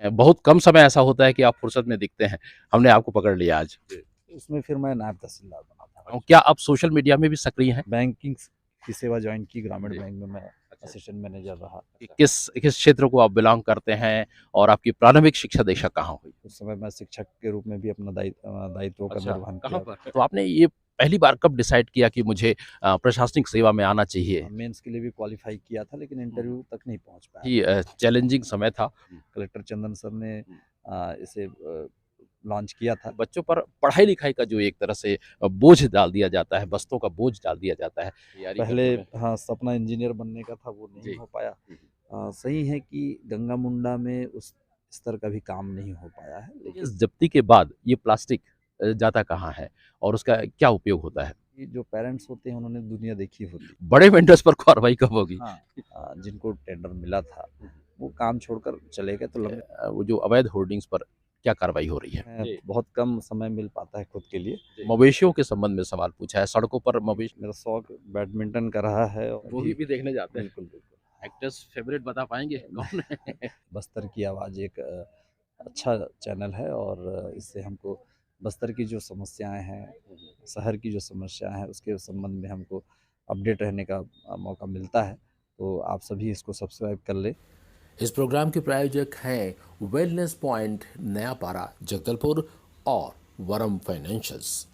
बहुत कम समय ऐसा होता है कि आप फुर्सत में दिखते हैं। हमने आपको पकड़ लिया आज। उसमें फिर मैं नायब तहसीलदार बना था। क्या आप सोशल मीडिया में भी सक्रिय हैं? बैंकिंग की सेवा जॉइन की, ग्रामीण जी। बैंक में मैं अच्छा। असिस्टेंट मैनेजर रहा। कि किस किस क्षेत्र को आप बिलॉन्ग करते हैं और आपकी प्रारंभिक शिक्षा दीक्षा कहाँ हुई? उस समय मैं शिक्षक के रूप में भी अपना दायित्वों का अच्छा, निर्वहन कहाँ किया। पर? तो आपने ये पहली बार कब डिसाइड किया कि मुझे प्रशासनिक सेवा में आना चाहिए? मेंस के लिए भी क्वालिफाई किया था, लेकिन इंटरव्यू तक नहीं पहुंच पाया। ही चैलेंजिंग समय था। कलेक्टर चंदन सर ने इसे लॉन्च किया था। बच्चों पर पढ़ाई-लिखाई का जो एक तरह से बोझ डाल दिया जाता है, बस्तों का बोझ डाल दिया जाता है, तैयारी पहले करने में। हाँ, सपना इंजीनियर बनने का था, वो नहीं जी। हो पाया। सही है कि गंगा मुंडा में उस स्तर का भी काम नहीं हो पाया है, लेकिन इस जब्ती के बाद ये प्लास्टिक जाता कहाँ है और उसका क्या उपयोग होता है? ये जो पेरेंट्स होते हैं उन्होंने दुनिया देखी होती बड़े वेंडर्स पर कार्रवाई कब होगी? है। हाँ, जिनको टेंडर मिला था वो काम छोड़कर चले गए, तो लंबे वो जो अवैध होर्डिंग्स पर क्या कार्रवाई हो रही है? बहुत कम समय मिल पाता है खुद के लिए। मवेशियों के संबंध में सवाल पूछा है, सड़कों पर मवेशी मेरा शौक बैडमिंटन का रहा है और मूवी भी देखने जाते हैं। बिल्कुल बिल्कुल। एक्टर्स फेवरेट बता पाएँगे कौन है? बस्तर की आवाज़ एक अच्छा चैनल है, और इससे हमको बस्तर की जो समस्याएं हैं, शहर की जो समस्याएं हैं, उसके संबंध में हमको अपडेट रहने का मौका मिलता है। तो आप सभी इसको सब्सक्राइब कर लें। इस प्रोग्राम के प्रायोजक हैं वेलनेस पॉइंट नयापारा जगदलपुर और वरम फाइनेंशियल्स।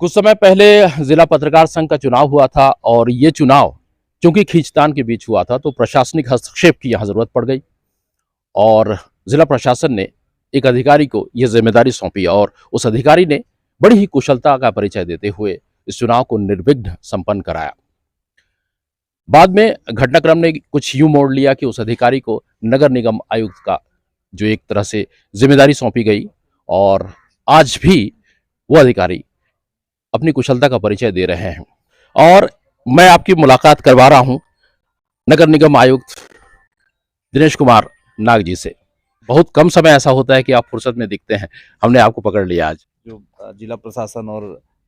कुछ समय पहले जिला पत्रकार संघ का चुनाव हुआ था और ये चुनाव चूंकि खींचतान के बीच हुआ था तो प्रशासनिक हस्तक्षेप की यहाँ जरूरत पड़ गई और जिला प्रशासन ने एक अधिकारी को यह जिम्मेदारी सौंपी और उस अधिकारी ने बड़ी ही कुशलता का परिचय देते हुए इस चुनाव को निर्विघ्न संपन्न कराया। बाद में घटनाक्रम ने कुछ यूं मोड़ लिया कि उस अधिकारी को नगर निगम आयुक्त का जो एक तरह से जिम्मेदारी सौंपी गई और आज भी वो अधिकारी अपनी कुशलता का परिचय दे रहे हैं और मैं आपकी मुलाकात करवा रहा हूं नगर निगम आयुक्त दिनेश कुमार नाग जी से। बहुत कम समय ऐसा होता है कि आप फुर्सत में दिखते हैं। हमने आपको पकड़ लिया आज। जो जिला प्रशासन और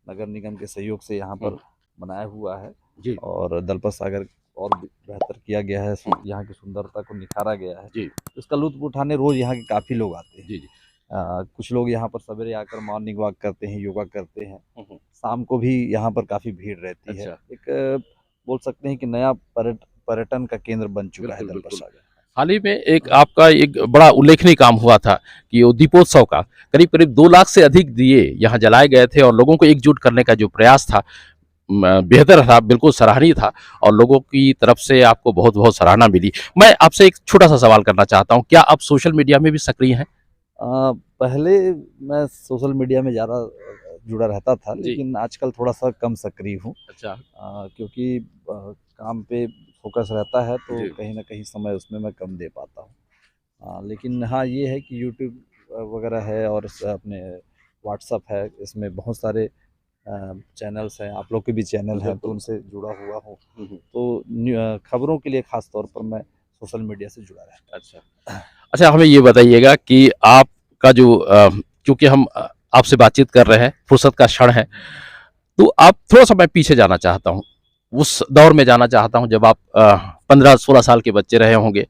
नगर निगम के सहयोग से यहाँ पर बनाया हुआ है, जी और दलपत सागर और भी बेहतर किया गया है, यहाँ की सुंदरता को निखारा गया है। जी इसका लुत्फ उठाने रोज यहाँ के काफी लोग आते हैं। जी जी। कुछ लोग यहाँ पर सवेरे आकर मॉर्निंग वॉक करते हैं, योगा करते हैं। शाम को भी यहाँ पर काफी भीड़ रहती है। अच्छा। एक बोल सकते हैं कि नया पर्यटन का केंद्र बन चुका है बिल्कुल दलपत बिल्कुल। सागर। हाल ही में एक आपका एक बड़ा उल्लेखनीय काम हुआ था कि वो दीपोत्सव का करीब करीब 2 लाख से अधिक दिए यहाँ जलाए गए थे और लोगों को एकजुट करने का जो प्रयास था बेहतर था, बिल्कुल सराहनीय था और लोगों की तरफ से आपको बहुत बहुत सराहना मिली। मैं आपसे एक छोटा सा सवाल करना चाहता हूँ, क्या आप सोशल मीडिया में भी सक्रिय हैं? पहले मैं सोशल मीडिया में ज़्यादा जुड़ा रहता था, जी। लेकिन आजकल थोड़ा सा कम सक्रिय हूँ। अच्छा। क्योंकि काम पे फोकस रहता है, तो जी। कहीं ना कहीं समय उसमें मैं कम दे पाता हूँ। लेकिन हाँ, ये है कि यूट्यूब वगैरह है और अपने व्हाट्सअप है, इसमें बहुत सारे चैनल्स हैं, आप लोग के भी चैनल हैं, तो उनसे जुड़ा हुआ हूँ। तो खबरों के लिए खास तौर पर मैं सोशल मीडिया से जुड़ा रहता हूँ। अच्छा। अच्छा, हमें ये बताइएगा कि आपका जो क्योंकि हम आपसे बातचीत कर रहे हैं, फुर्सत का क्षण है, तो आप थोड़ा-सा मैं पीछे जाना चाहता हूँ। उस दौर में जाना चाहता हूँ जब आप 15-16 साल के बच्चे रहे होंगे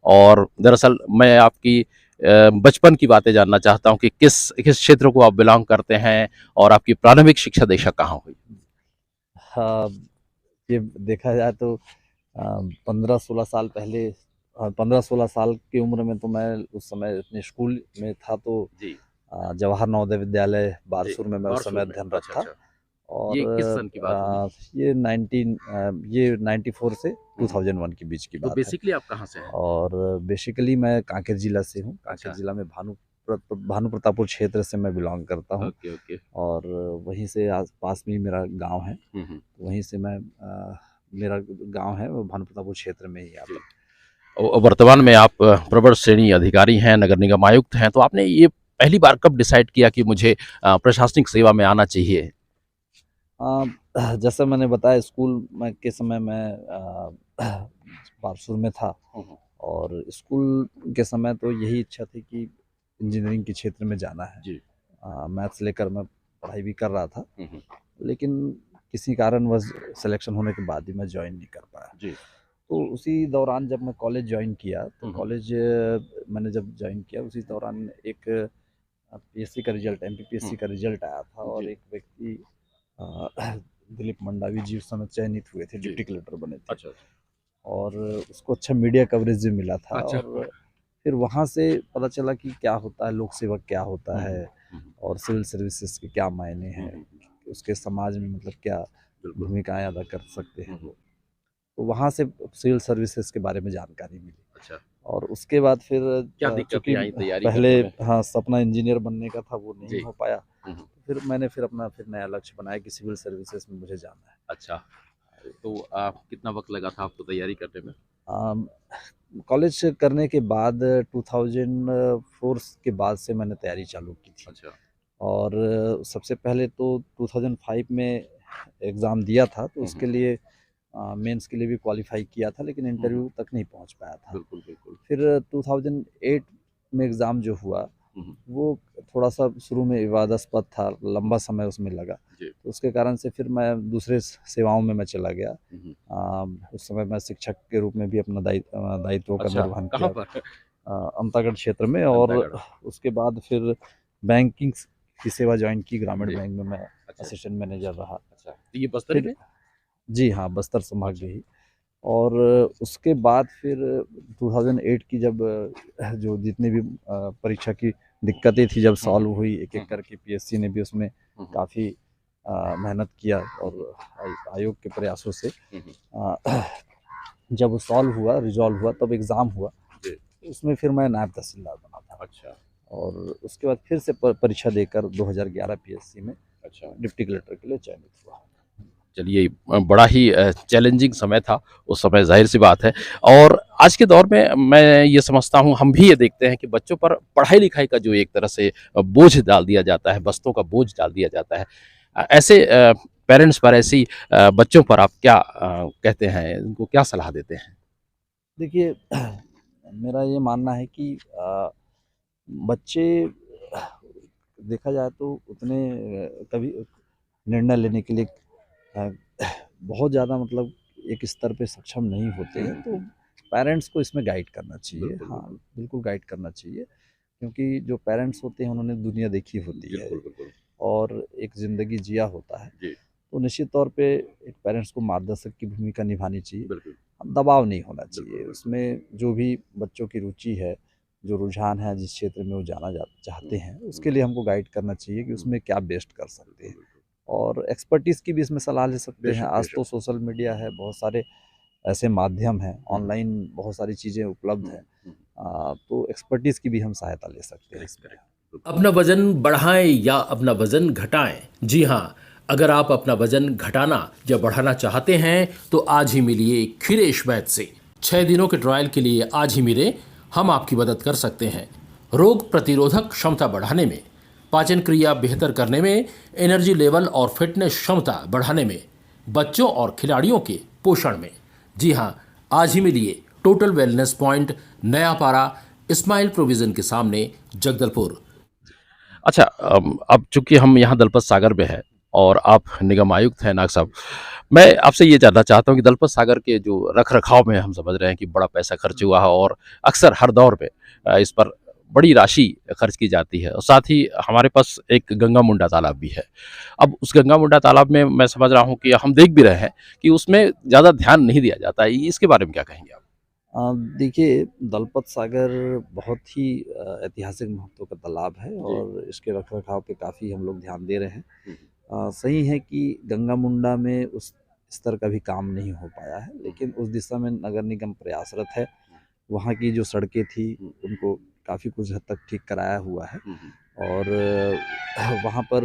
और दरअसल मैं आपकी बचपन की बातें जानना चाहता हूँ कि किस किस क्षेत्र को आप बिलॉन्ग करते हैं और आपकी प्रारंभिक शिक्षा दीक्षा कहाँ हुई? हाँ, ये देखा जाए तो 15-16 साल पहले, 15-16 साल की उम्र में तो मैं उस समय अपने स्कूल में था, तो जी। जवाहर नवोदय विद्यालय जी, बारसूर में मैं उस समय बारसूर में। अध्ययनरत अच्छा, था। अच्छा। और ये किस सन की बात होगी? ये 94 से हुँ, हुँ। 2001 के बीच की तो बात है। बेसिकली आप कहाँ से हैं? और बेसिकली मैं कांकेर जिला से हूँ। कांकेर अच्छा। जिला में भानु प्रतापपुर क्षेत्र से मैं बिलोंग करता हूँ। Okay, okay. और वहीं से आस पास में ही मेरा गांव है, हुँ, हुँ। वहीं से मैं मेरा गांव है वो भानु प्रतापपुर क्षेत्र में ही यहाँ जी। पर। वर्तमान में आप प्रवर श्रेणी अधिकारी हैं, नगर निगम आयुक्त हैं, तो आपने ये पहली बार कब डिसाइड किया कि मुझे प्रशासनिक सेवा में आना चाहिए? जैसा मैंने बताया, स्कूल में के समय मैं बारसूर में था, हुँ, हुँ। और स्कूल के समय तो यही इच्छा थी कि इंजीनियरिंग के क्षेत्र में जाना है। जी। मैथ्स लेकर मैं पढ़ाई भी कर रहा था, हुँ, हुँ। लेकिन किसी कारणवश सिलेक्शन होने के बाद ही मैं ज्वाइन नहीं कर पाया। जी। तो उसी दौरान जब मैं कॉलेज ज्वाइन किया तो हम्म। कॉलेज मैंने जब ज्वाइन किया उसी दौरान एक पीएससी का रिजल्ट एमपीपीएससी का रिजल्ट आया था और जी। एक व्यक्ति अ, दिलीप मंडावी जी उस समय चयनित हुए थे, जी। डिप्टी कलेक्टर बने थे अच्छा। और उसको अच्छा मीडिया कवरेज भी मिला था। अच्छा। और फिर वहाँ से पता चला कि क्या होता है, लोक सेवक क्या होता है हम्म। और सिविल सर्विसेज के क्या मायने हैं, उसके समाज में मतलब क्या बिल्कुल। भूमिकाएं अदा कर सकते हैं हम्म। वो। तो वहाँ से सिविल सर्विसेज के बारे में जानकारी मिली अच्छा। और उसके बाद फिर क्या चूँकि दिक्कतें आई तैयारी पहले करने में? हाँ, सपना इंजीनियर बनने का था वो नहीं जी। हो पाया। हम्म। तो फिर मैंने अपना नया लक्ष्य बनाया कि सिविल सर्विसेज में मुझे जाना है। अच्छा, तो कितना वक्त लगा था आपको तैयारी करने में? अम, कॉलेज करने के बाद 2004 के बाद से मैंने तैयारी चालू की थी अच्छा। और सबसे पहले तो 2005 में एग्ज़ाम दिया था तो उसके लिए मेंस के लिए भी क्वालिफ़ाई किया था लेकिन इंटरव्यू तक नहीं पहुंच पाया था। बिल्कुल, बिल्कुल। फिर 2008 में एग्ज़ाम जो हुआ हुँ, वो थोड़ा-सा शुरू में विवादास्पद था, लंबा समय उसमें लगा। जी। तो उसके कारण से फिर मैं दूसरे सेवाओं में मैं चला गया। हुँ। उस समय मैं शिक्षक के रूप में भी अपना दायित्वों का अच्छा, निर्वहन कहाँ किया पर? अंतागढ़ क्षेत्र में और अंतागढ़। उसके बाद फिर बैंकिंग की सेवा जॉइन की, ग्रामीण जी। बैंक में मैं अच्छा, असिस्टेंट मैनेजर रहा। अच्छा। तो ये बस्तर फिर में? जी हाँ, बस्तर संभाग अच्छा। में ही। और उसके बाद फिर 2008 की जब जो जितनी भी परीक्षा की दिक्कतें थी जब सॉल्व हुई एक-एक करके पीएससी ने भी उसमें हुँ, हुँ। काफ़ी मेहनत किया हुँ, हुँ। और आयोग के प्रयासों से हुँ, हुँ। अ, जब वो सॉल्व हुआ, रिज़ॉल्व हुआ तब एग्ज़ाम हुआ। जी। उसमें फिर मैं नायब तहसीलदार बना था अच्छा, और उसके बाद फिर से परीक्षा देकर 2011 पीएससी में अच्छा। डिप्टी कलेक्टर के लिए चयनित हुआ। चलिए, बड़ा ही चैलेंजिंग समय था, उस समय ज़ाहिर-सी बात है। और आज के दौर में मैं ये समझता हूँ, हम भी ये देखते हैं कि बच्चों पर पढ़ाई-लिखाई का जो एक तरह से बोझ डाल दिया जाता है, बस्तों का बोझ डाल दिया जाता है। ऐसे पेरेंट्स पर, ऐसी बच्चों पर आप क्या कहते हैं? उनको क्या सलाह देते हैं? देखिए मेरा ये मानना है कि बच्चे देखा जाए तो उतने कभी निर्णय लेने के लिए अ, बहुत ज़्यादा मतलब एक स्तर पे सक्षम नहीं होते हैं, तो पेरेंट्स को इसमें गाइड करना चाहिए। बिल्कुल, हाँ, बिल्कुल। बिल्कुल गाइड करना चाहिए क्योंकि जो पेरेंट्स होते हैं उन्होंने दुनिया देखी होती है बिल्कुल, बिल्कुल। और एक ज़िंदगी जिया होता है। जी, तो निश्चित तौर पे एक पेरेंट्स को मार्गदर्शक की भूमिका निभानी चाहिए। बिल्कुल। दबाव नहीं होना बिल्कुल, चाहिए। बिल्कुल। उसमें जो भी बच्चों की रुचि है, जो रुझान है, जिस क्षेत्र में वो जाना हुँ, चाहते हैं, हुँ, उसके लिए हमको गाइड करना चाहिए कि हुँ। उसमें क्या बेस्ट कर सकते बिल्कुल, हैं। बिल्कुल। और एक्सपर्टीज़ की भी इसमें सलाह ले सकते हैं। बेशक, आज बेशक। तो सोशल मीडिया है, बहुत सारे ऐसे माध्यम हैं, हुँ, हुँ। ऑनलाइन बहुत सारी चीज़ें उपलब्ध हुँ, हैं। हुँ। तो एक्सपर्टीज़ की भी हम सहायता ले सकते हैं करेक्ट, इसमें। करेक्ट। बिल्कुल। अपना वजन बढ़ाएं या अपना वजन घटाएं। जी हाँ, अगर आप अपना वजन घटाना या बढ़ाना चाहते हैं तो आज ही मिलिए खिलेश वैद्य से। 6 दिनों के ट्रायल के लिए आज ही मिले, हम आपकी मदद कर सकते हैं। रोग प्रतिरोधक क्षमता बढ़ाने में, पाचन क्रिया बेहतर करने में, एनर्जी लेवल और फिटनेस क्षमता बढ़ाने में, बच्चों और खिलाड़ियों के पोषण में। जी हाँ, आज ही मिलिए टोटल वेलनेस पॉइंट, नया पारा, स्माइल प्रोविजन के सामने, जगदलपुर। अच्छा, अब चूँकि हम यहाँ दलपत सागर में हैं और आप निगम आयुक्त हैं नाग साहब, मैं आपसे ये जानना चाहता हूँ कि दलपत सागर के जो रख-रखाव में हम समझ रहे हैं कि बड़ा पैसा खर्च हुआ है और अक्सर हर दौर में इस पर बड़ी राशि खर्च की जाती है और साथ ही हमारे पास एक गंगा मुंडा तालाब भी है। अब उस गंगा मुंडा तालाब में मैं समझ रहा हूँ कि हम देख भी रहे हैं कि उसमें ज़्यादा ध्यान नहीं दिया जाता है। इसके बारे में क्या कहेंगे आप? देखिए दलपत सागर बहुत ही ऐतिहासिक महत्व का तालाब है जी। और इसके रख-रखाव पे काफ़ी हम लोग ध्यान दे रहे हैं। हुँ, सही है कि गंगा मुंडा में उस स्तर का भी काम नहीं हो पाया है, हुँ, लेकिन उस दिशा में नगर निगम प्रयासरत है। हुँ, वहाँ की जो सड़कें थी, हुँ, उनको काफ़ी कुछ हद तक ठीक कराया हुआ है हुँ, हुँ। और वहाँ पर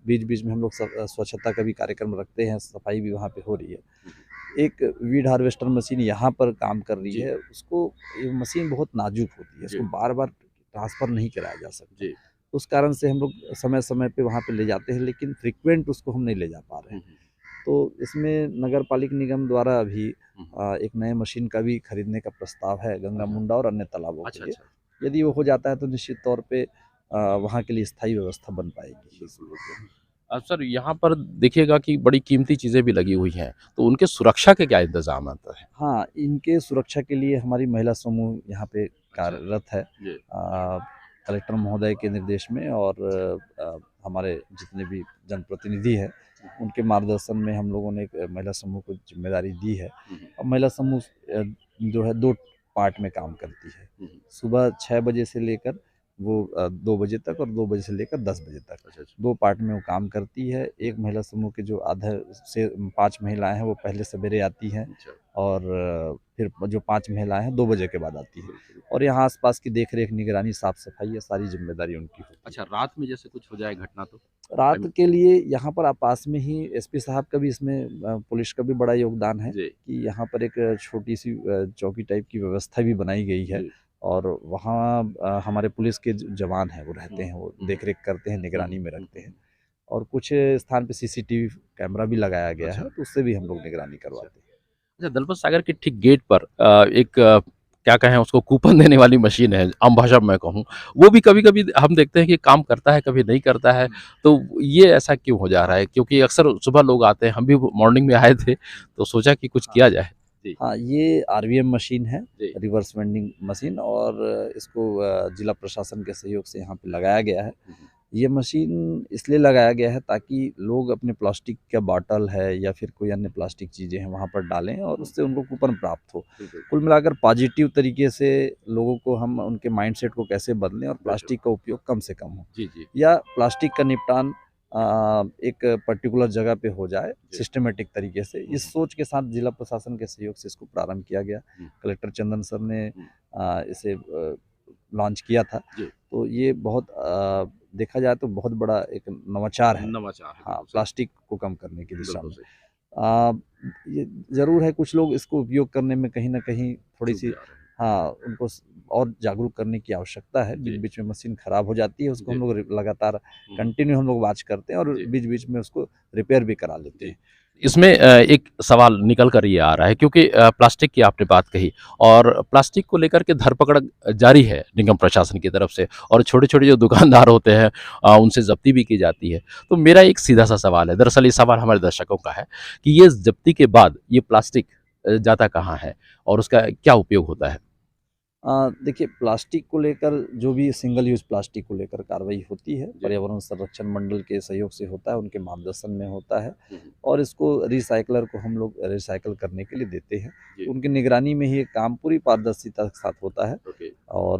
बीच-बीच में हम लोग स्वच्छता का भी कार्यक्रम रखते हैं, सफाई भी वहाँ पे हो रही है। हुँ, एक वीड हार्वेस्टर मशीन यहाँ पर काम कर रही जी, है, उसको ये मशीन बहुत नाज़ुक होती है, इसको जी, बार-बार ट्रांसफ़र नहीं कराया जा सकता। जी। उस कारण से हम लोग समय-समय पे वहाँ पे ले जाते हैं, लेकिन फ्रीक्वेंट उसको हम नहीं ले जा पा रहे हुँ, हैं। हुँ, तो इसमें नगर पालिक निगम द्वारा अभी हुँ, हुँ। एक नए मशीन का भी खरीदने का प्रस्ताव है गंगा अच्छा, मुंडा और अन्य तालाबों के अच्छा, लिए। अच्छा। यदि वो हो जाता है तो निश्चित तौर पे वहाँ के लिए स्थायी व्यवस्था बन पाएगी। बिल्कुल, बिल्कुल। सर यहाँ पर देखिएगा कि बड़ी कीमती चीज़ें भी लगी हुई हैं, तो उनके सुरक्षा के क्या इंतज़ाम हैं? हाँ, इनके सुरक्षा के लिए हमारी महिला समूह यहाँ पे अच्छा। कार्यरत है। जी। कलेक्टर महोदय के निर्देश में और हमारे जितने भी जनप्रतिनिधि हैं, उनके मार्गदर्शन में हम लोगों ने एक महिला समूह को ज़िम्मेदारी दी है। अब महिला समूह जो है 2 पार्ट में काम करती है। सुबह 6 बजे से लेकर वो 2 बजे तक और 2 बजे से लेकर 10 बजे तक। अच्छा, अच्छा। 2 पार्ट में वो काम करती है। एक महिला समूह के जो आधा से 5 महिलाएँ हैं, वो पहले सवेरे आती हैं अच्छा, और फिर जो 5 महिलाएँ हैं, 2 बजे के बाद आती हैं। बिल्कुल। और यहाँ आस-पास की देख-रेख, निगरानी, साफ-सफाई ये सारी ज़िम्मेदारी उनकी होती है। अच्छा, रात में जैसे कुछ हो जाए घटना तो? रात के लिए यहाँ पर पास में ही एसपी साहब का भी इसमें पुलिस का भी बड़ा योगदान है जी। कि यहाँ पर एक छोटी-सी चौकी टाइप की व्यवस्था भी बनाई गई है जी। और वहाँ हमारे पुलिस के जवान हैं, वो रहते हैं, वो देख-रेख करते हैं, निगरानी में रखते हैं और कुछ स्थान पे सीसीटीवी कैमरा भी लगाया गया अच्छा। है, तो उससे भी हम लोग निगरानी करवाते हैं। अच्छा, दलपत सागर के ठीक गेट पर एक क्या कहें उसको कूपन देने वाली मशीन है, आम भाषा में मैं कहूँ, वो भी कभी-कभी हम देखते हैं कि काम करता है, कभी नहीं करता है, तो ये ऐसा क्यों हो जा रहा है? क्योंकि अक्सर सुबह लोग आते हैं, हम भी मॉर्निंग में आए थे, तो सोचा कि कुछ किया जाए। जी। हाँ, ये आरवीएम मशीन है, जी। रिवर्स वेंडिंग मशीन और इसको जिला प्रशासन के सहयोग से यहाँ पे लगाया गया है। ये मशीन इसलिए लगाया गया है ताकि लोग अपने प्लास्टिक का बॉटल है या फिर कोई अन्य प्लास्टिक चीज़ें हैं वहाँ पर डालें और उससे उनको कूपन प्राप्त हो। कुल मिलाकर पॉजिटिव तरीके से लोगों को हम उनके माइंडसेट को कैसे बदलें और प्लास्टिक का उपयोग कम से कम हो जी, जी। या प्लास्टिक का निपटान एक पर्टिकुलर जगह पे हो जाए जी। सिस्टमैटिक तरीके से। इस सोच के साथ जिला प्रशासन के सहयोग से इसको प्रारंभ किया गया। हुँ। कलेक्टर चंदन सर ने हुँ। इसे लॉन्च किया था। जी। तो ये बहुत देखा जाए तो बहुत बड़ा एक नवाचार है। नवाचार है, हाँ, बिल्कुल सही। प्लास्टिक को कम करने की दिशा बिल्कुल में। सही। ये ज़रूर है कुछ लोग इसको उपयोग करने में कहीं न कहीं चूक थोड़ी-सी जा रहे हैं। हाँ, उनको और जागरूक करने की आवश्यकता है। जी। बीच-बीच में मशीन खराब हो जाती है, उसको जी। हम लोग लगातार हुँ। कंटिन्यू हम लोग वॉच करते हैं और जी। बीच-बीच में उसको रिपेयर भी करा लेते जी। हैं। इसमें एक सवाल निकल कर ये आ रहा है क्योंकि प्लास्टिक की आपने बात कही और प्लास्टिक को लेकर के धरपकड़ जारी है निगम प्रशासन की तरफ से और छोटे-छोटे जो दुकानदार होते हैं उनसे ज़ब्ती भी की जाती है। तो मेरा एक सीधा-सा सवाल है, दरअसल ये सवाल हमारे दर्शकों का है कि ये ज़ब्ती के बाद ये प्लास्टिक जाता कहाँ है और उसका क्या उपयोग होता है? देखिए प्लास्टिक को लेकर जो भी सिंगल यूज़ प्लास्टिक को लेकर कार्रवाई होती है, जी। पर्यावरण संरक्षण मंडल के सहयोग से होता है, उनके मार्गदर्शन में होता है हुँ, हुँ। और इसको रिसाइक्लर को हम लोग रिसाइकिल करने के लिए देते हैं। जी। उनकी निगरानी में ही ये काम पूरी पारदर्शिता के साथ होता है ओके। और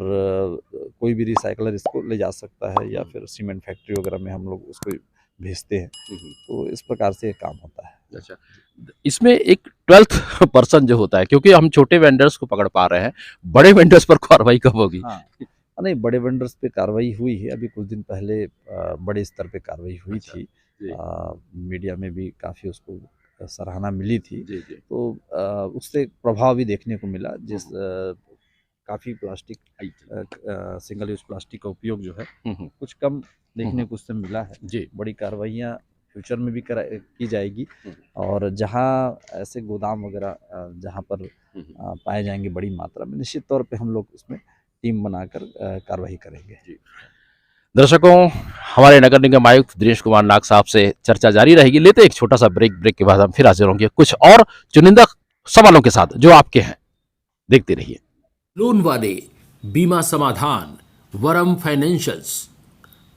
कोई भी रिसाइक्लर इसको ले जा सकता है या हुँ। फिर सीमेंट फैक्ट्री वगैरह में हम लोग उसको भेजते हैं। हुँ, हुँ। तो इस प्रकार से ये काम होता है। अच्छा। इसमें एक 12th पर्सन जो होता है क्योंकि हम छोटे वेंडर्स को पकड़ पा रहे हैं, बड़े वेंडर्स पर कार्रवाई कब होगी? हाँ। नहीं, बड़े वेंडर्स पे कार्रवाई हुई है। अभी कुछ दिन पहले बड़े स्तर पे कार्रवाई हुई अच्छा। थी। जी। मीडिया में भी काफ़ी उसको सराहना मिली थी। जी, जी। तो उससे प्रभाव भी देखने को मिला हुँ, जिस हुँ। काफ़ी प्लास्टिक सिंगल यूज़ प्लास्टिक का उपयोग जो है हुँ, हुँ। कुछ कम हुँ, देखने हुँ। को उससे मिला है। जी। बड़ी कार्रवाइयाँ फ्यूचर में भी की जाएगी हुँ, और जहाँ ऐसे गोदाम वगैरह जहाँ पर हुँ, हुँ। पाए जाएँगे बड़ी मात्रा में, निश्चित तौर पे हम लोग उसमें टीम बनाकर कार्रवाई करेंगे। जी। दर्शकों, हमारे नगर निगम आयुक्त दिनेश कुमार नाग साहब से चर्चा जारी रहेगी। लेते हैं एक छोटा-सा ब्रेक, ब्रेक के बाद हम फिर हाज़िर होंगे कुछ और चुनिंदा सवालों के साथ जो आपके हैं। देखते रहिए। लोन वाले बीमा समाधान वरम financials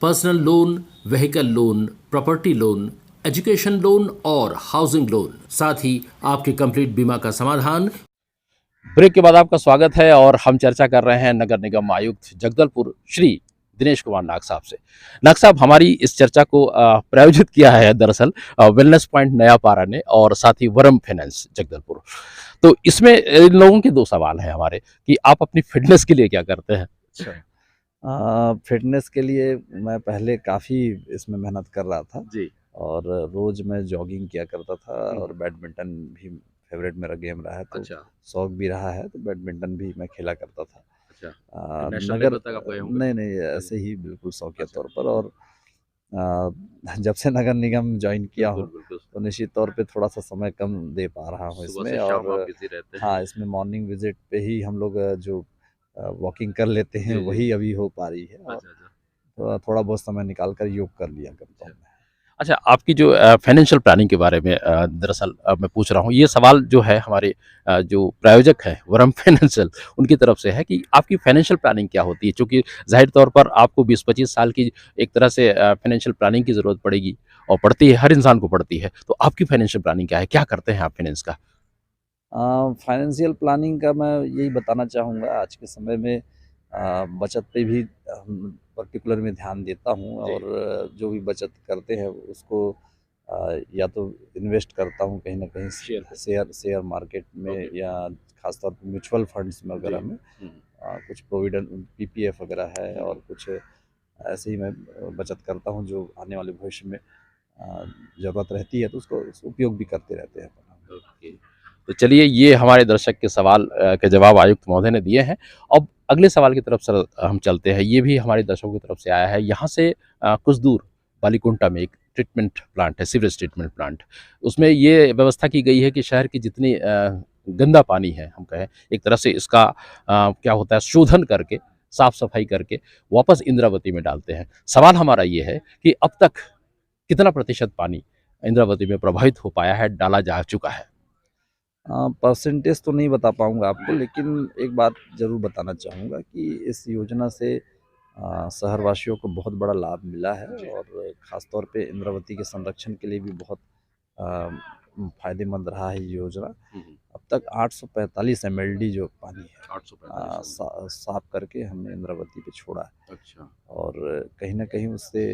personal loan, vehicle loan, property loan, education loan और हाउसिंग लोन, साथ ही आपके कंप्लीट बीमा का समाधान। ब्रेक के बाद आपका स्वागत है और हम चर्चा कर रहे हैं नगर निगम आयुक्त जगदलपुर श्री दिनेश कुमार नाग साहब से। नाग साहब, हमारी इस चर्चा को प्रायोजित किया है दरअसल वेलनेस पॉइंट नयापारा ने और साथ ही वरम फाइनेंस जगदलपुर। तो इसमें इन लोगों के 2 सवाल हैं हमारे कि आप अपनी फिटनेस के लिए क्या करते हैं? अच्छा। फ़िटनेस के लिए मैं पहले काफ़ी इसमें मेहनत कर रहा था जी। और रोज़ मैं जॉगिंग किया करता था हुँ। और बैडमिंटन भी फ़ेवरेट मेरा गेम रहा है, तो अच्छा, शौक भी रहा है, तो बैडमिंटन भी मैं खेला करता था। अच्छा। नेशनल नगर लेवल तक आप गए होंगे? नहीं, नहीं, जी। ऐसे ही बिल्कुल शौकिया अच्छा। तौर पर और जब से नगर निगम जॉइन किया बिल्कुल, हूँ, बिल्कुल। तो निश्चित तौर पे थोड़ा-सा समय कम दे पा रहा हूँ सुबह इसमें से शाम आप और बिज़ी रहते हैं। हाँ, इसमें मॉर्निंग विज़िट पे ही हम लोग जो वॉकिंग कर लेते हैं, जी, जी। वही अभी हो पा रही है और अच्छा, अच्छा। थोड़ा बहुत समय निकाल कर योग कर लिया करता अच्छा। हूँ मैं। अच्छा, आपकी जो फाइनेंशियल प्लानिंग के बारे में दरअसल मैं पूछ रहा हूँ, ये सवाल जो है हमारे जो प्रायोजक हैं वरम फाइनेंशियल, उनकी तरफ से है कि आपकी फाइनेंशियल प्लानिंग क्या होती है? चूँकि ज़ाहिर तौर पर आपको 20-25 साल की एक तरह से फाइनेंशियल प्लानिंग की ज़रूरत पड़ेगी और पड़ती है, हर इंसान को पड़ती है। तो आपकी फाइनेंशियल प्लानिंग क्या है? क्या करते हैं आप फाइनेंस का? फाइनेंशियल प्लानिंग का मैं यही बताना चाहूँगा आज के समय में बचत पे भी पर्टिकुलर में ध्यान देता हूँ जी। और जो भी बचत करते हैं उसको या तो इन्वेस्ट करता हूँ कहीं न कहीं शेयर पे। शेयर मार्केट में ओके। या ख़ासतौर पे म्यूचुअल फंड्स में जी। वगैरह में हुँ, कुछ प्रोविडेंट पीपीएफ वगैरह है हुँ। और कुछ ऐसे ही मैं बचत करता हूँ जो आने वाले भविष्य में ज़रूरत रहती है तो उसको उपयोग भी करते रहते हैं अपन। ओके। तो चलिए ये हमारे दर्शक के सवाल के जवाब आयुक्त महोदय ने दिए हैं। अब अगले सवाल की तरफ सर हम चलते हैं। ये भी हमारे दर्शकों की तरफ से आया है। यहाँ से कुछ दूर बालीकुंटा में एक ट्रीटमेंट प्लांट है, सीवरेज ट्रीटमेंट प्लांट। उसमें ये व्यवस्था की गई है कि शहर की जितनी गंदा पानी है हम कहें, एक तरह से इसका क्या होता है शोधन करके, साफ-सफाई करके वापस इंद्रावती में डालते हैं। सवाल हमारा ये है कि अब तक कितना प्रतिशत पानी इंद्रावती में प्रभावित हो पाया है, डाला जा चुका है? परसेंटेज तो नहीं बता पाऊँगा आपको लेकिन एक बात ज़रूर बताना चाहूँगा कि इस योजना से शहरवासियों को बहुत बड़ा लाभ मिला है और ख़ास तौर पे इंद्रावती के संरक्षण के लिए भी बहुत अ, फ़ायदेमंद रहा है ये योजना। हुँ, हुँ। अब तक 845 एमएलडी जो पानी है 845 साफ़ करके हमने इंद्रावती पे छोड़ा है अच्छा। और कहीं न कहीं उससे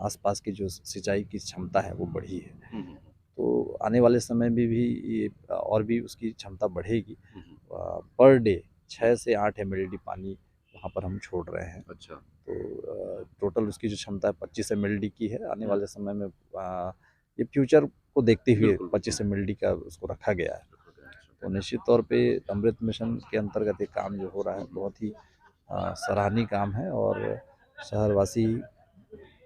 आस-पास की जो सिंचाई की क्षमता है वो बढ़ी है। हुँ, हुँ, तो आने वाले समय में भी ये और भी उसकी क्षमता बढ़ेगी। हुँ, हुँ। पर डे 6 से 8 एमएलडी पानी वहाँ पर हम छोड़ रहे हैं। अच्छा। तो टोटल उसकी जो क्षमता है 25 एमएलडी की है। आने वाले समय में ये फ्यूचर को देखते हुए बिल्कुल, 25 एमएलडी का उसको रखा गया है। तो बिल्कुल। निश्चित तौर पे अमृत मिशन के अंतर्गत ये काम जो हो रहा है बहुत ही सराहनीय काम है और शहरवासी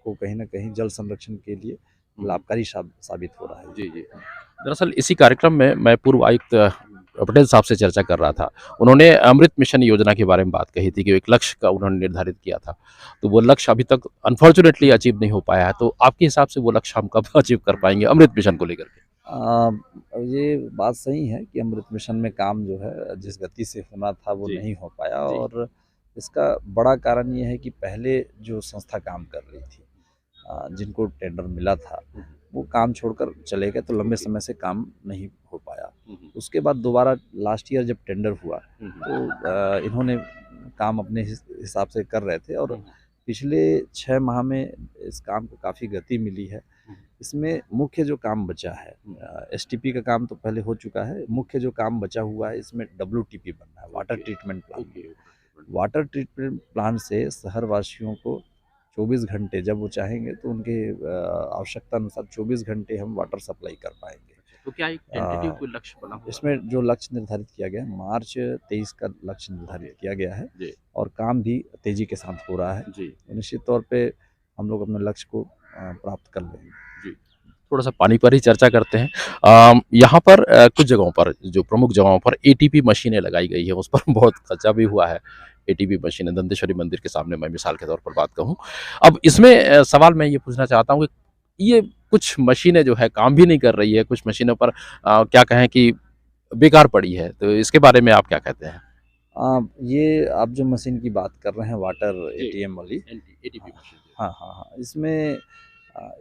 को कहीं न कहीं जल संरक्षण के लिए हुँ। लाभकारी साबित हो रहा है जी, ये। जी। दरअसल इसी कार्यक्रम में मैं पूर्व आयुक्त पटेल साहब से चर्चा कर रहा था। उन्होंने अमृत मिशन योजना के बारे में बात कही थी कि एक लक्ष्य का उन्होंने निर्धारित किया था। तो वो लक्ष्य अभी तक अनफॉर्च्यूनेटली अचीव नहीं हो पाया है। तो आपके हिसाब से वो लक्ष्य हम कब अचीव कर पाएँगे अमृत मिशन को लेकर के? ये बात सही है कि अमृत मिशन में काम जो है जिस गति से होना था वो जी, नहीं हो पाया जी। और इसका बड़ा कारण ये है कि पहले जो संस्था काम कर रही थी जिनको टेंडर मिला था हुँ, वो काम छोड़कर चले गए तो लंबे ओके। समय से काम नहीं हो पाया। हुँ, हुँ। उसके बाद दोबारा लास्ट ईयर जब टेंडर हुआ हुँ, हुँ। तो इन्होंने काम अपने हिसाब से कर रहे थे और हुँ, हुँ। पिछले 6 माह में इस काम को काफ़ी गति मिली है। हुँ, इसमें मुख्य जो काम बचा है हुँ। एसटीपी का काम तो पहले हो चुका है। मुख्य जो काम बचा हुआ है इसमें डब्ल्यूटीपी बनना है, water okay, treatment plant okay. बनना। वाटर ट्रीटमेंट प्लांट से शहरवासियों को 24 घंटे जब वो चाहेंगे तो उनके आवश्यकता अनुसार 24 घंटे हम वाटर सप्लाई कर पाएँगे। तो क्या एक टेंटेटिव अ, कोई लक्ष्य बना हुआ है? इसमें जो लक्ष्य निर्धारित किया गया है मार्च 23 का लक्ष्य ओके, निर्धारित किया गया है जी, और काम भी तेज़ी के साथ हो रहा है। जी, तो निश्चित तौर पे हम लोग अपने लक्ष्य को प्राप्त कर लेंगे। जी। थोड़ा-सा पानी पर ही चर्चा करते हैं। यहाँ पर कुछ जगहों पर जो प्रमुख जगहों पर एटीपी मशीनें लगाई गई हैं, उस पर बहुत खर्चा भी हुआ है। एटीपी मशीनें दंतेश्वरी मंदिर के सामने मैं मिसाल के तौर पर बात कहूँ। अब इसमें सवाल मैं ये पूछना चाहता हूँ कि ये कुछ मशीनें जो है काम भी नहीं कर रही है, कुछ मशीनों पर क्या कहें कि बेकार पड़ी है, तो इसके बारे में आप क्या कहते हैं? ये आप जो मशीन की बात कर रहे हैं वाटर जी, एटीएम वाली एटीपी हाँ, मशीन। हाँ। इसमें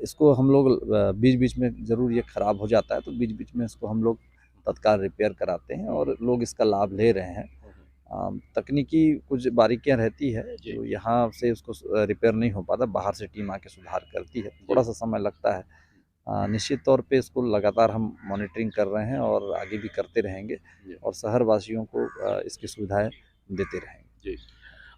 इसको हम लोग बीच-बीच में ज़रूर ये ख़राब हो जाता है तो बीच-बीच में इसको हम लोग तत्काल रिपेयर कराते हैं और लोग इसका लाभ ले रहे हैं। हुँ, हुँ। तकनीकी कुछ बारीकियाँ रहती है जी, जो यहाँ से उसको रिपेयर नहीं हो पाता, बाहर से टीम आके सुधार करती है, जी। थोड़ा-सा समय लगता है। निश्चित तौर पे इसको लगातार हम मॉनिटरिंग कर रहे हैं और आगे भी करते रहेंगे जी, और शहरवासियों को इसकी सुविधाएँ देते रहेंगे। जी।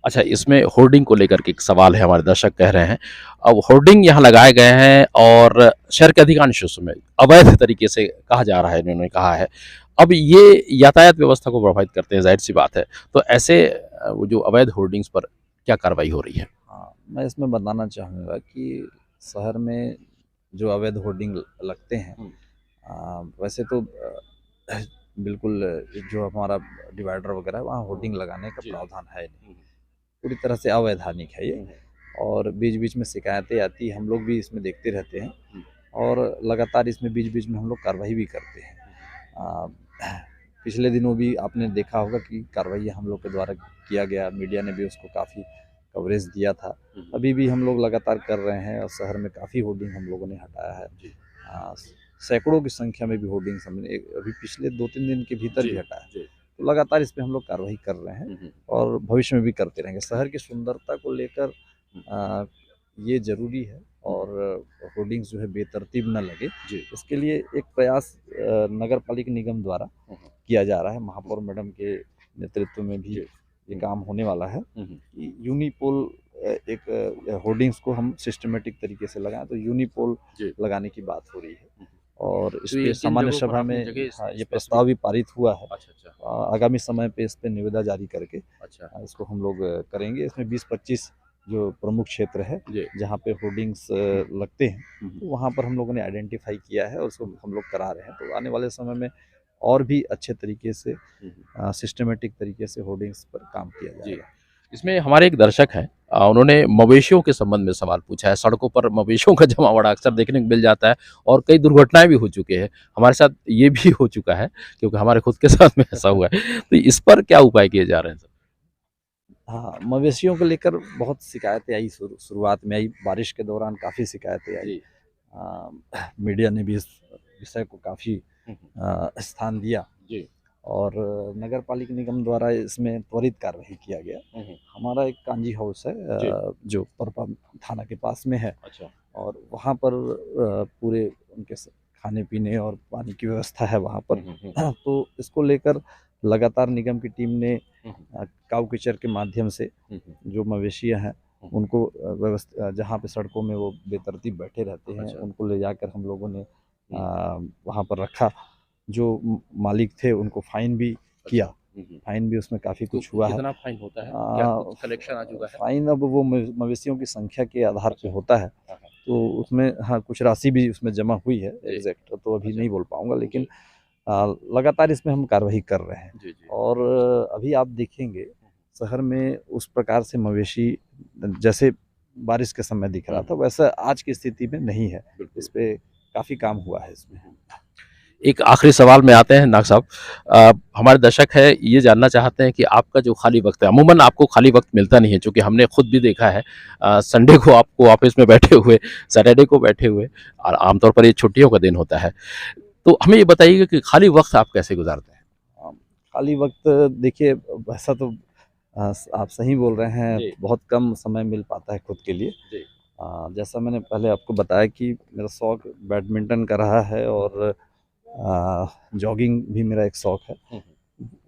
अच्छा, इसमें होर्डिंग को लेकर के एक सवाल है, हमारे दर्शक कह रहे हैं। अब होर्डिंग यहाँ लगाए गए हैं और शहर के अधिकांश हिस्सों में अवैध तरीके से कहा जा रहा है, इन्होंने कहा है। अब ये यातायात व्यवस्था को प्रभावित करते हैं, ज़ाहिर-सी बात है। तो ऐसे वो जो अवैध होर्डिंग्स पर क्या कार्रवाई हो रही है? हाँ, मैं इसमें बताना चाहूँगा कि शहर में जो अवैध होर्डिंग लगते हैं हुँ। वैसे तो बिल्कुल जो हमारा डिवाइडर वगैरह है वहाँ होर्डिंग लगाने का जी। प्रावधान है नहीं। हुँ, पूरी तरह से अवैधानिक है ये हुँ, हुँ। और बीच-बीच में शिकायतें आती हैं, हम लोग भी इसमें देखते रहते हैं और लगातार इसमें बीच-बीच में हम लोग कार्रवाई भी करते हैं। पिछले दिनों भी आपने देखा होगा कि कार्रवाई हम लोग के द्वारा किया गया, मीडिया ने भी उसको काफ़ी कवरेज दिया था। अभी भी हम लोग लगातार कर रहे हैं और शहर में काफ़ी होर्डिंग हम लोगों ने हटाया है। सैकड़ों की संख्या में भी होर्डिंग्स हमने अभी पिछले 2-3 दिन के भीतर भी हटाया है। तो लगातार इस पे हम लोग कार्रवाई कर रहे हैं और भविष्य में भी करते रहेंगे। शहर की सुंदरता को लेकर ये ज़रूरी है और होर्डिंग्स जो है बेतरतीब न लगे, इसके लिए एक प्रयास नगर पालिका निगम द्वारा किया जा रहा है। महापौर मैडम के नेतृत्व में भी ये काम होने वाला है कि यूनिपोल एक होर्डिंग्स को हम सिस्टमेटिक तरीके से लगाएं, तो यूनिपोल लगाने की बात हो रही है और इस पे सामान्य सभा में ये प्रस्ताव भी पारित हुआ है। आगामी समय पे इस पे निविदा जारी करके इसको हम लोग करेंगे। इसमें 20-25 जो प्रमुख क्षेत्र है जहाँ पे होर्डिंग्स लगते हैं, तो वहाँ पर हम लोगों ने आइडेंटिफाई किया है और उसको हम लोग करा रहे हैं। तो आने वाले समय में और भी अच्छे तरीके से सिस्टमेटिक तरीके से होर्डिंग्स पर काम किया जाएगा। इसमें हमारे एक दर्शक हैं, उन्होंने मवेशियों के संबंध में सवाल पूछा है। सड़कों पर मवेशियों का जमावड़ा अक्सर देखने को मिल जाता है और कई दुर्घटनाएं भी हो चुकी है। हमारे साथ ये भी हो चुका है क्योंकि हमारे खुद के साथ में ऐसा हुआ है। तो इस पर क्या उपाय किए जा रहे हैं सर? हाँ, मवेशियों को लेकर बहुत शिकायतें आई, शुरुआत में आई, बारिश के दौरान काफ़ी शिकायतें आई। मीडिया ने भी इस विषय को काफ़ी स्थान दिया और नगर पालिका निगम द्वारा इसमें त्वरित कार्रवाई किया गया। हमारा एक कांजी हाउस है जो परपा थाना के पास में है और वहाँ पर पूरे उनके खाने पीने और पानी की व्यवस्था है वहाँ पर। तो इसको लेकर लगातार निगम की टीम ने काऊ किचर के माध्यम से जो मवेशियाँ हैं उनको व्यवस्था, जहाँ पे सड़कों में वो बेतरतीब बैठे रहते हैं, उनको ले जाकर हम लोगों ने वहाँ पर रखा। जो मालिक थे उनको फाइन भी किया, फाइन भी उसमें काफ़ी कुछ हुआ है। कितना फाइन होता है? क्या कुछ कलेक्शन आ चुका है? फाइन अब वो मवेशियों की संख्या के आधार पे होता है, तो उसमें हाँ कुछ राशि भी उसमें जमा हुई है। एग्जैक्ट तो अभी नहीं बोल पाऊंगा, लेकिन लगातार इसमें हम कार्रवाई कर रहे हैं। और अभी आप देखेंगे शहर में उस प्रकार से मवेशी जैसे बारिश के समय दिख रहा था वैसा आज की स्थिति में नहीं है। इस पे काफ़ी काम हुआ है इसमें। एक आखिरी सवाल में आते हैं नाग साहब, हमारे दर्शक है ये जानना चाहते हैं कि आपका जो खाली वक्त है, अमूमन आपको खाली वक्त मिलता नहीं है, क्योंकि हमने खुद भी देखा है संडे को आपको ऑफिस में बैठे हुए, सैटरडे को बैठे हुए, और आमतौर पर ये छुट्टियों का दिन होता है। तो हमें ये बताइएगा कि खाली वक्त आप कैसे गुजारते हैं? खाली वक्त देखिए वैसा तो आप सही बोल रहे हैं, बहुत कम समय मिल पाता है खुद के लिए। जैसा मैंने पहले आपको बताया कि मेरा शौक बैडमिंटन का रहा है और जॉगिंग भी मेरा एक शौक है।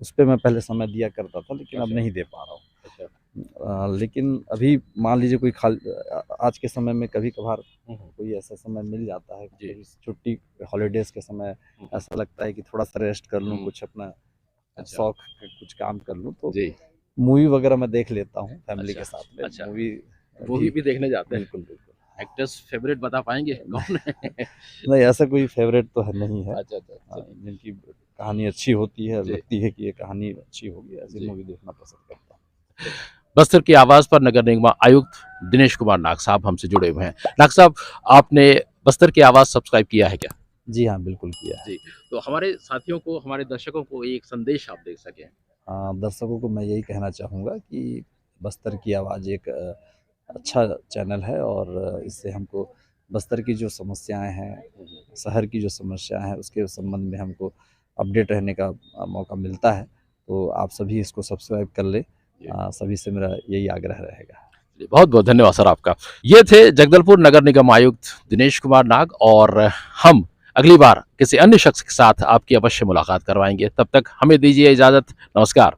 उस पर मैं पहले समय दिया करता था, लेकिन अब नहीं दे पा रहा हूँ। लेकिन अभी मान लीजिए कोई आज के समय में कभी कभार कोई ऐसा समय मिल जाता है, छुट्टी हॉलीडेज के समय ऐसा लगता है कि थोड़ा सा रेस्ट कर लूँ, कुछ अपना शौक कुछ काम कर लूँ, तो मूवी वगैरह मैं देख लेता हूँ फैमिली के साथ में। मूवी भी देखने जाते हैं? बिल्कुल बिल्कुल। एक्टर्स फेवरेट बता पाएंगे कौन है? नहीं, ऐसा कोई फेवरेट तो है नहीं है। जिनकी कहानी अच्छी होती है, लगती है कि ये कहानी अच्छी होगी, ऐसी मूवी देखना पसंद करता हूँ। बस्तर की आवाज़ पर नगर निगम आयुक्त दिनेश कुमार नाग साहब हमसे जुड़े हुए हैं। नाग साहब, आपने बस्तर की आवाज़ सब्सक्राइब किया है क्या? जी हाँ, बिल्कुल किया है। जी, तो हमारे साथियों को, हमारे दर्शकों को एक संदेश आप दे सकें। दर्शकों को मैं यही कहना चाहूँगा कि बस्तर की आवाज़ एक अच्छा चैनल है और इससे हमको बस्तर की जो समस्याएं हैं, शहर की जो समस्याएं हैं, उसके संबंध में हमको अपडेट रहने का मौका मिलता है। तो आप सभी इसको सब्सक्राइब कर ले, सभी से मेरा यही आग्रह रहेगा। बहुत बहुत धन्यवाद सर आपका। ये थे जगदलपुर नगर निगम आयुक्त दिनेश कुमार नाग, और हम अगली बार किसी अन्य शख्स के साथ आपकी अवश्य मुलाकात करवाएंगे। तब तक हमें दीजिए इजाज़त। नमस्कार।